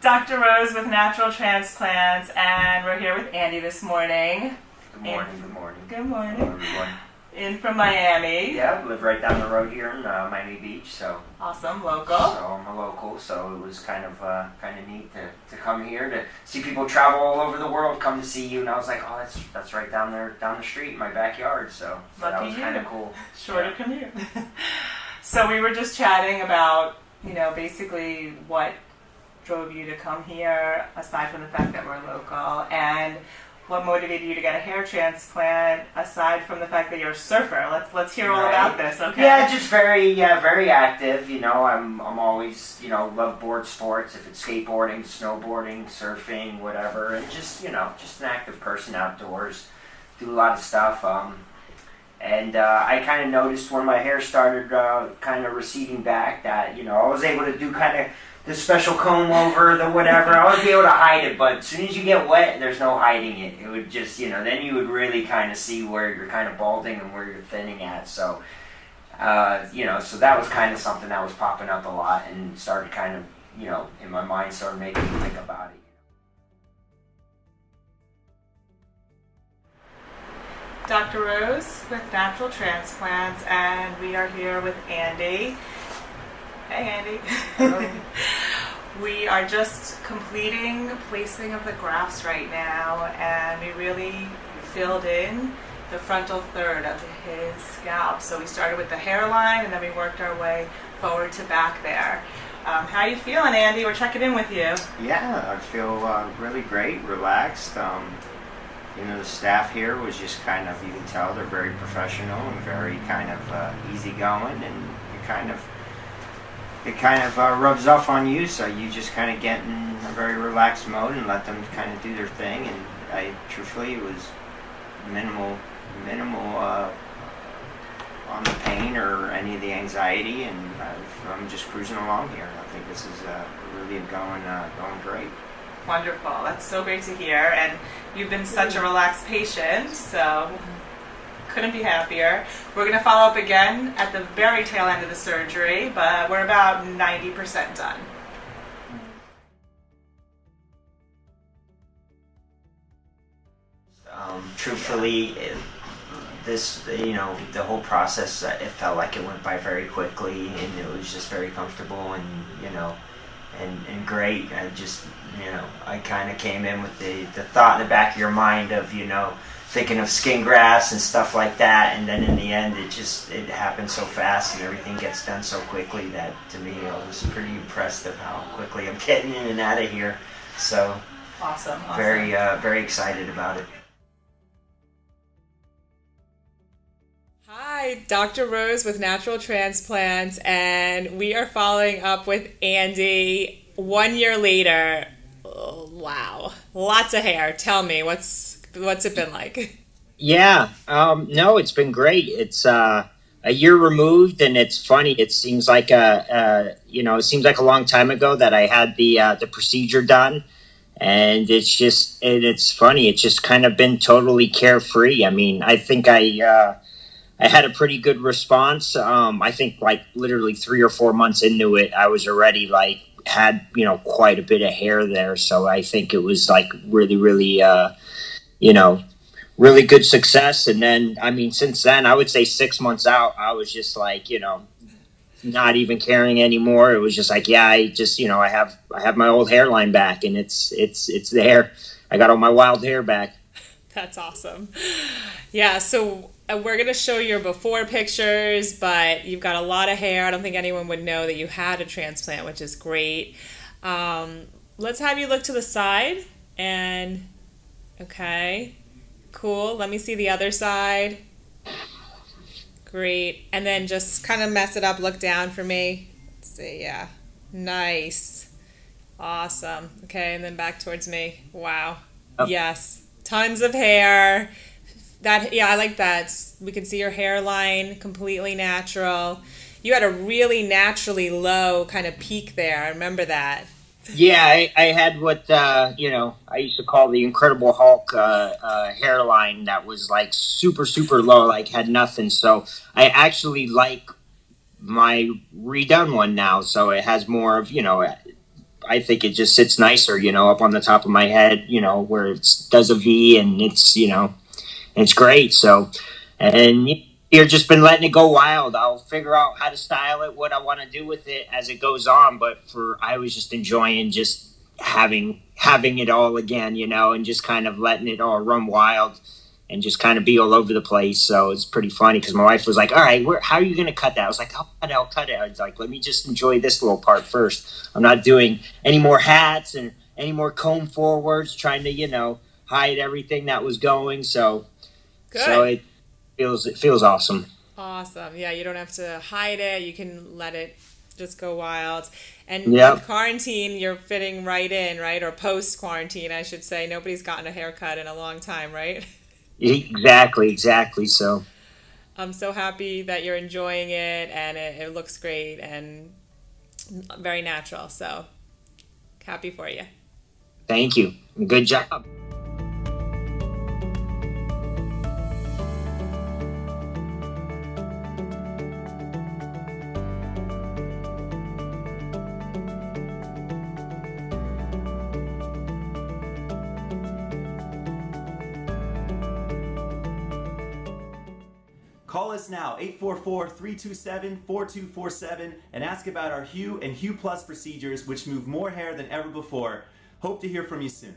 Dr. Rose with Natural Transplants, and we're here with Andy this morning. Good morning, good morning. Good morning. Hello, everyone. In from Miami. Yeah, I live right down the road here in Miami Beach, so. Awesome, local. So I'm a local, so it was kind of neat to come here to see people travel all over the world come to see you, and I was like, oh, that's right down there, down the street in my backyard, so that was kind of cool. Shorter commute. So we were just chatting about, basically what drove you to come here, aside from the fact that we're local, and what motivated you to get a hair transplant, aside from the fact that you're a surfer. Let's hear all about this, okay? Yeah, just very active. I'm always love board sports. If it's skateboarding, snowboarding, surfing, whatever, and just an active person outdoors. Do a lot of stuff. And I kind of noticed when my hair started kind of receding back that I was able to do kind of the special comb over, the whatever. I would be able to hide it, but as soon as you get wet, there's no hiding it. It would just, then you would really kind of see where you're kind of balding and where you're thinning at. So, so that was kind of something that was popping up a lot and started kind of, in my mind, started making me think about it. Dr. Rose with Natural Transplants, and we are here with Andy. Hey, Andy. Hello. We are just completing placing of the grafts right now, and we really filled in the frontal third of his scalp. So we started with the hairline, and then we worked our way forward to back there. How are you feeling, Andy? We're checking in with you. Yeah, I feel really great, relaxed. The staff here was just kind of, you can tell they're very professional and very kind of easygoing, and it kind of rubs off on you, so you just kind of get in a very relaxed mode and let them kind of do their thing. And truthfully, it was minimal on the pain or any of the anxiety, and I'm just cruising along here. I think this is really going great. Wonderful. That's so great to hear. And you've been such a relaxed patient, so couldn't be happier. We're going to follow up again at the very tail end of the surgery, but we're about 90% done. Truthfully, the whole process, it felt like it went by very quickly, and it was just very comfortable and great. I kind of came in with the thought in the back of your mind of, thinking of skin grafts and stuff like that, and then in the end it happened so fast and everything gets done so quickly that, to me, I was pretty impressed of how quickly I'm getting in and out of here. So awesome. Very excited about it. Hi, Dr. Rose with Natural Transplants, and we are following up with Andy 1 year later. Oh, wow, lots of hair. Tell me, what's it been like? Yeah, no, it's been great. It's a year removed, and it's funny. It seems like a long time ago that I had the procedure done, and it's funny. It's just kind of been totally carefree. I mean, I think I had a pretty good response. I think like literally 3 or 4 months into it, I was already had quite a bit of hair there. So I think it was really really good success. And then, I mean, since then, I would say 6 months out, I was just not even caring anymore. It was just I have my old hairline back, and it's there. I got all my wild hair back. That's awesome. Yeah. So we're going to show your before pictures, but you've got a lot of hair. I don't think anyone would know that you had a transplant, which is great. Let's have you look to the side, and okay, cool. Let me see the other side. Great. And then just kind of mess it up. Look down for me. Let's see. Yeah. Nice. Awesome. Okay. And then back towards me. Wow. Oh. Yes. Tons of hair. I like that. We can see your hairline, completely natural. You had a really naturally low kind of peak there. I remember that. Yeah, I had what I used to call the Incredible Hulk hairline that was super, super low, had nothing. So I actually like my redone one now. So it has more of, I think it just sits nicer, up on the top of my head, where it does a V, and it's great. So, and you've just been letting it go wild. I'll figure out how to style it, what I want to do with it as it goes on. But I was just enjoying just having it all again, and just kind of letting it all run wild and just kind of be all over the place. So it's pretty funny because my wife was like, all right, how are you going to cut that? I was like, I'll cut it. I was like, let me just enjoy this little part first. I'm not doing any more hats and any more comb forwards, trying to, hide everything that was going. So, Good. So it feels awesome. Awesome. Yeah, you don't have to hide it. You can let it just go wild. And Yep. with quarantine, you're fitting right in, right? Or post-quarantine, I should say. Nobody's gotten a haircut in a long time, right? Exactly. So I'm so happy that you're enjoying it, and it looks great and very natural. So happy for you. thank you. Good job. Call us now, 844-327-4247, and ask about our HUE and HUE Plus procedures, which move more hair than ever before. Hope to hear from you soon.